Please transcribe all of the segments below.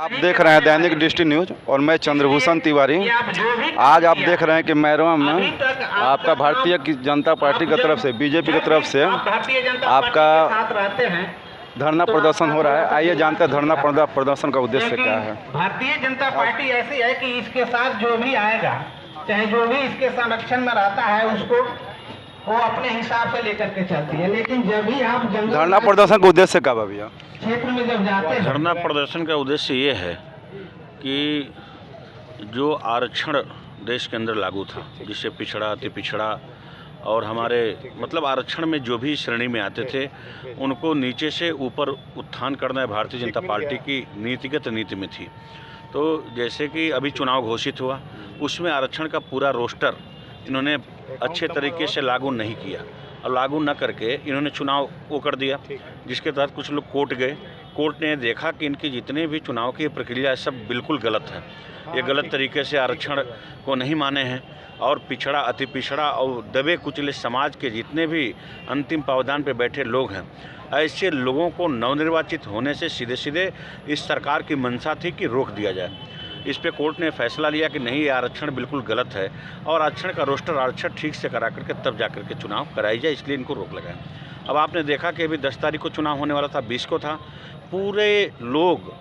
आप देख रहे हैं दैनिक दृष्टि न्यूज और मैं चंद्रभूषण तिवारी। आज आप देख रहे हैं कि मैरवा में आपका भारतीय जनता पार्टी की तरफ से, बीजेपी की तरफ से आपका धरना प्रदर्शन हो रहा है। आइए जानते हैं धरना प्रदर्शन का उद्देश्य क्या है। भारतीय जनता पार्टी ऐसी है कि इसके साथ जो भी आएगा, चाहे जो भी इसके संरक्षण में रहता है, उसको वो अपने हिसाब से लेकर के चलती है। लेकिन जब भी आप धरना प्रदर्शन का उद्देश्य क्या भैया? क्षेत्र में जब जाते हैं, धरना प्रदर्शन का उद्देश्य ये है कि जो आरक्षण देश के अंदर लागू था, जिससे पिछड़ा, अति पिछड़ा और हमारे मतलब आरक्षण में जो भी श्रेणी में आते थे, उनको नीचे से ऊपर उत्थान करना भारतीय जनता पार्टी की नीतिगत नीति में थी। तो जैसे कि अभी चुनाव घोषित हुआ, उसमें आरक्षण का पूरा रोस्टर इन्होंने अच्छे तरीके से लागू नहीं किया और लागू न करके इन्होंने चुनाव वो कर दिया, जिसके तहत कुछ लोग कोर्ट गए। कोर्ट ने देखा कि इनकी जितने भी चुनाव की प्रक्रिया है सब बिल्कुल गलत है, ये गलत तरीके से आरक्षण को नहीं माने हैं और पिछड़ा, अति पिछड़ा और दबे कुचले समाज के जितने भी अंतिम पावदान पे बैठे लोग हैं, ऐसे लोगों को नवनिर्वाचित होने से सीधे सीधे इस सरकार की मंशा थी कि रोक दिया जाए। इस पे कोर्ट ने फैसला लिया कि नहीं, ये आरक्षण बिल्कुल गलत है और आरक्षण का रोस्टर आरक्षण ठीक से करा करके तब जा करके चुनाव कराई जाए, इसलिए इनको रोक लगाए। अब आपने देखा कि अभी 10 तारीख को चुनाव होने वाला था, 20 को था। पूरे लोग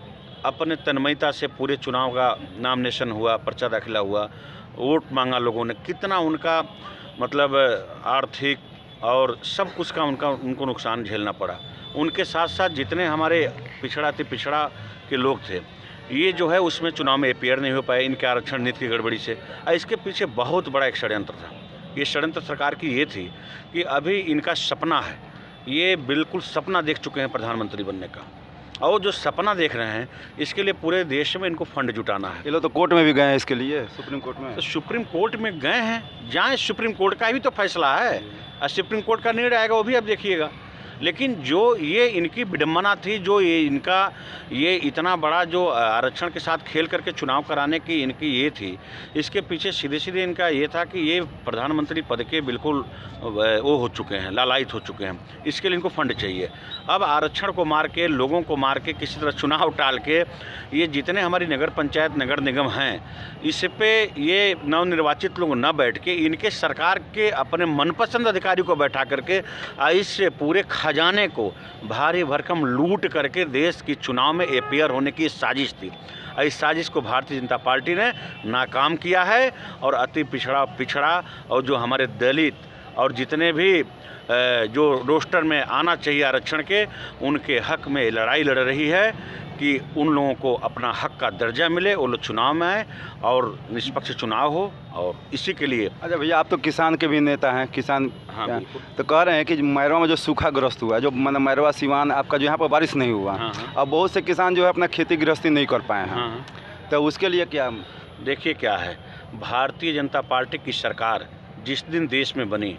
अपने तन्मयता से पूरे चुनाव का नामिनेशन हुआ, पर्चा दाखिला हुआ, वोट मांगा लोगों ने। कितना उनका मतलब आर्थिक और सब कुछ का उनको नुकसान झेलना पड़ा। उनके साथ साथ जितने हमारे पिछड़ा, अति पिछड़ा के लोग थे, ये जो है उसमें चुनाव में अपीयर नहीं हो पाए इनके आरक्षण नीति की गड़बड़ी से। इसके पीछे बहुत बड़ा एक षड्यंत्र था। ये षड्यंत्र सरकार की ये थी कि अभी इनका सपना है, ये बिल्कुल सपना देख चुके हैं प्रधानमंत्री बनने का, और जो सपना देख रहे हैं इसके लिए पूरे देश में इनको फंड जुटाना है। ये लोग तो कोर्ट में भी गए हैं इसके लिए, सुप्रीम कोर्ट में। तो सुप्रीम कोर्ट में गए हैं, जाएँ, सुप्रीम कोर्ट का भी तो फैसला है और सुप्रीम कोर्ट का निर्णय आएगा, वो भी आप देखिएगा। लेकिन जो ये इनकी विडम्बना थी, जो ये इनका ये इतना बड़ा जो आरक्षण के साथ खेल करके चुनाव कराने की इनकी ये थी, इसके पीछे सीधे सीधे इनका ये था कि ये प्रधानमंत्री पद के बिल्कुल वो हो चुके हैं, लालायित हो चुके हैं, इसके लिए इनको फंड चाहिए। अब आरक्षण को मार के, लोगों को मार के, किसी तरह चुनाव टाल के ये जितने हमारी नगर पंचायत, नगर निगम हैं, इस पे ये नवनिर्वाचित लोग न बैठ के इनके सरकार के अपने मनपसंद अधिकारी को बैठा करके इससे पूरे खजाने को भारी भरकम लूट करके देश की चुनाव में अपीयर होने की साजिश थी। इस साजिश को भारतीय जनता पार्टी ने नाकाम किया है और अति पिछड़ा और जो हमारे दलित और जितने भी जो रोस्टर में आना चाहिए आरक्षण के, उनके हक में लड़ाई लड़ रही है कि उन लोगों को अपना हक का दर्जा मिले, वो लोग चुनाव में आए और निष्पक्ष चुनाव हो, और इसी के लिए। अच्छा भैया, आप तो किसान के भी नेता हैं, किसान। हाँ, तो कह रहे हैं कि मैरवा में जो सूखाग्रस्त हुआ है, जो मतलब मैरवा सिवान आपका जो यहाँ पर बारिश नहीं हुआ, अब बहुत से किसान जो है अपना खेती गृहस्थी नहीं कर पाए हैं, तो उसके लिए क्या? देखिए क्या है, भारतीय जनता पार्टी की सरकार जिस दिन देश में बनी,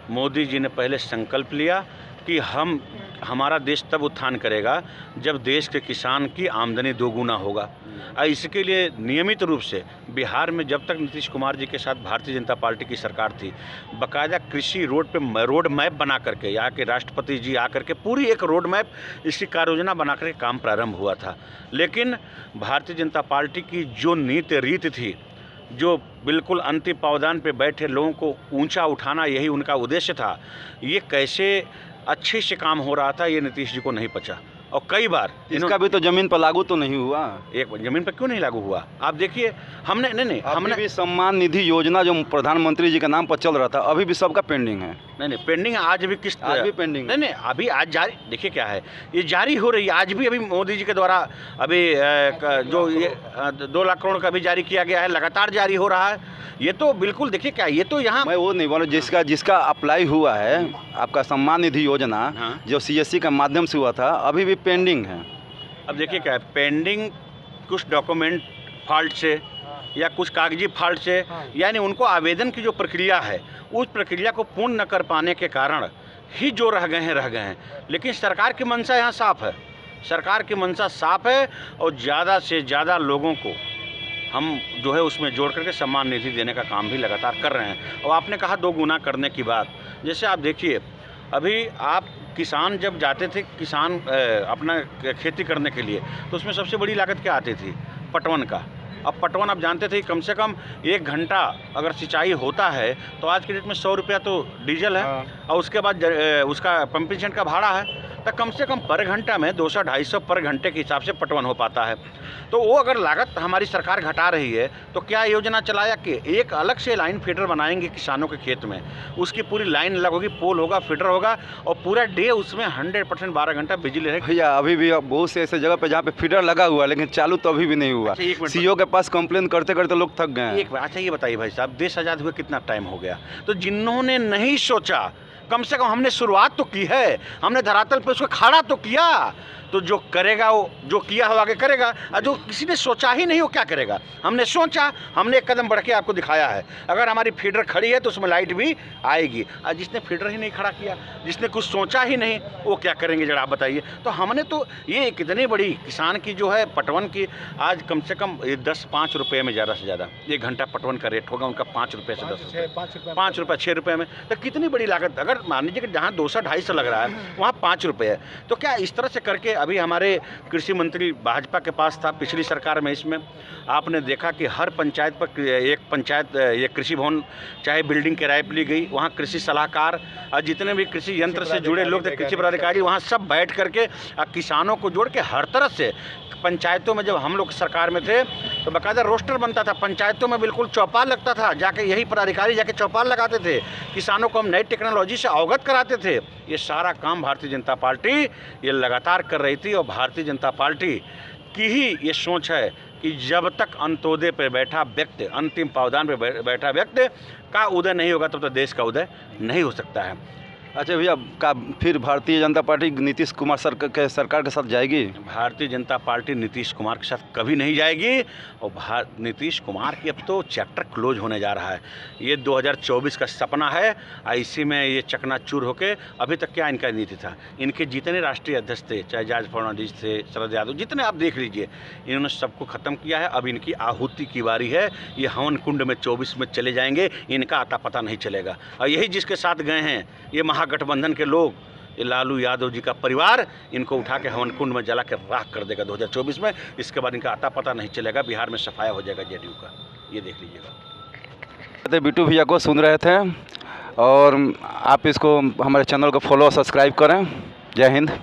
मोदी जी ने पहले संकल्प लिया कि हमारा देश तब उत्थान करेगा जब देश के किसान की आमदनी दोगुना होगा। इसके लिए नियमित रूप से बिहार में जब तक नीतीश कुमार जी के साथ भारतीय जनता पार्टी की सरकार थी, बाकायदा कृषि रोड मैप बना करके, यहाँ के राष्ट्रपति जी आकर के पूरी एक रोड मैप, इसकी कार्य योजना बना करके काम प्रारंभ हुआ था। लेकिन भारतीय जनता पार्टी की जो नीति रीत थी, जो बिल्कुल अंतिम पावदान पे बैठे लोगों को ऊंचा उठाना, यही उनका उद्देश्य था। ये कैसे अच्छे से काम हो रहा था, ये नीतीश जी को नहीं पचा। और कई बार इसका भी तो ज़मीन पर लागू तो नहीं हुआ। एक ज़मीन पर क्यों नहीं लागू हुआ? आप देखिए, हमने हमने भी सम्मान निधि योजना जो प्रधानमंत्री जी के नाम पर चल रहा था, अभी भी सबका पेंडिंग है। नहीं, पेंडिंग आज भी किस्त, आज भी पेंडिंग। नहीं, अभी आज जारी, देखिए क्या है, ये जारी हो रही है आज भी। अभी मोदी जी के द्वारा अभी जो ये 2 लाख करोड़ का भी जारी किया गया है, लगातार जारी हो रहा है। ये तो बिल्कुल देखिए क्या, ये तो यहाँ मैं वो नहीं बोल रहा, जिसका अप्लाई हुआ है आपका सम्मान निधि योजना, जो CSC के माध्यम से हुआ था, अभी भी पेंडिंग है। अब देखिए क्या है, पेंडिंग कुछ डॉक्यूमेंट फॉल्ट से या कुछ कागजी फॉल्ट से, यानी उनको आवेदन की जो प्रक्रिया है, उस प्रक्रिया को पूर्ण न कर पाने के कारण ही जो रह गए हैं। लेकिन सरकार की मंशा यहाँ साफ है, सरकार की मंशा साफ है और ज़्यादा से ज़्यादा लोगों को हम जो है उसमें जोड़ करके सम्मान निधि देने का काम भी लगातार कर रहे हैं। और आपने कहा 2 गुना करने की बात, जैसे आप देखिए, अभी आप किसान जब जाते थे किसान अपना खेती करने के लिए, तो उसमें सबसे बड़ी लागत क्या आती थी? पटवन का। अब पटवन आप जानते थे कम से कम 1 घंटा अगर सिंचाई होता है तो आज के डेट में 100 रुपया तो डीजल है, और उसके बाद उसका पंपिंग सेट का भाड़ा है, तो कम से कम पर घंटा में 200-250 पर घंटे के हिसाब से पटवन हो पाता है। तो वो अगर लागत हमारी सरकार घटा रही है तो क्या योजना चलाया कि एक अलग से लाइन फीडर बनाएंगे किसानों के खेत में, उसकी पूरी लाइन अलग होगी, पोल होगा, फीडर होगा, और पूरा डे उसमें 100% 12 घंटा बिजली रहेगी। भैया अभी भी बहुत से ऐसे जगह पे जहाँ पे फीडर लगा हुआ है लेकिन चालू तो अभी भी नहीं हुआ। अच्छा, एक मिनट। सीईओ के पास कंप्लेन करते करते लोग थक गए हैं। अच्छा ये बताइए भाई साहब, देश आज़ाद हुए कितना टाइम हो गया, तो जिन्होंने नहीं सोचा, कम से कम हमने शुरुआत तो की है, हमने धरातल पे उसको खड़ा तो किया, तो जो करेगा वो जो किया हो आगे करेगा, और जो किसी ने सोचा ही नहीं वो क्या करेगा। हमने सोचा, हमने एक कदम बढ़ के आपको दिखाया है। अगर हमारी फीडर खड़ी है तो उसमें लाइट भी आएगी, और जिसने फीडर ही नहीं खड़ा किया, जिसने कुछ सोचा ही नहीं, वो क्या करेंगे जरा आप बताइए। तो हमने तो ये कितनी बड़ी किसान की जो है पटवन की, आज कम से कम 10-5 रुपये में ज़्यादा से ज़्यादा 1 घंटा पटवन का रेट होगा उनका 5 रुपये से 10 रुपये, 5 रुपये 6 रुपये में, तो कितनी बड़ी लागत। अगर मान लीजिए कि जहाँ 200-250 लग रहा है वहाँ 5 रुपये है, तो क्या इस तरह से करके अभी हमारे कृषि मंत्री भाजपा के पास था पिछली सरकार में, इसमें आपने देखा कि हर पंचायत पर एक पंचायत ये कृषि भवन चाहे बिल्डिंग किराए पर ली गई, वहाँ कृषि सलाहकार और जितने भी कृषि यंत्र से जुड़े लोग थे, कृषि पदाधिकारी, वहाँ सब बैठ करके किसानों को जोड़ के हर तरह से पंचायतों में, जब हम लोग सरकार में थे तो बाकायदा रोस्टर बनता था, पंचायतों में बिल्कुल चौपाल लगता था, जाके यही पदाधिकारी जाके चौपाल लगाते थे, किसानों को हम नई टेक्नोलॉजी से अवगत कराते थे। ये सारा काम भारतीय जनता पार्टी ये लगातार कर रही थी, और भारतीय जनता पार्टी की ही ये सोच है कि जब तक अंत्योदय पर बैठा व्यक्ति, अंतिम पावदान पर बैठा व्यक्ति का उदय नहीं होगा तब तक देश का उदय नहीं हो सकता है। अच्छा भैया, का फिर भारतीय जनता पार्टी नीतीश कुमार सरकार के साथ जाएगी? भारतीय जनता पार्टी नीतीश कुमार के साथ कभी नहीं जाएगी, और नीतीश कुमार की अब तो चैप्टर क्लोज होने जा रहा है। ये 2024 का सपना है, इसी में ये चकनाचूर होके, अभी तक क्या इनका नीति था, इनके जितने राष्ट्रीय अध्यक्ष थे, चाहे जॉर्ज फर्नांडिस थे, शरद यादव, जितने आप देख लीजिए, इन्होंने सबको ख़त्म किया है। अब इनकी आहुति की बारी है, ये हवन कुंड में 24 में चले जाएंगे, इनका आता पता नहीं चलेगा। और यही जिसके साथ गए हैं ये महागठबंधन के लोग, ये लालू यादव जी का परिवार, इनको उठा के हवन कुंड में जला के राख कर देगा 2024 में। इसके बाद इनका आता पता नहीं चलेगा, बिहार में सफाया हो जाएगा जेडीयू का, ये देख लीजिएगा। बिट्टू भैया को सुन रहे थे, और आप इसको हमारे चैनल को फॉलो सब्सक्राइब करें। जय हिंद।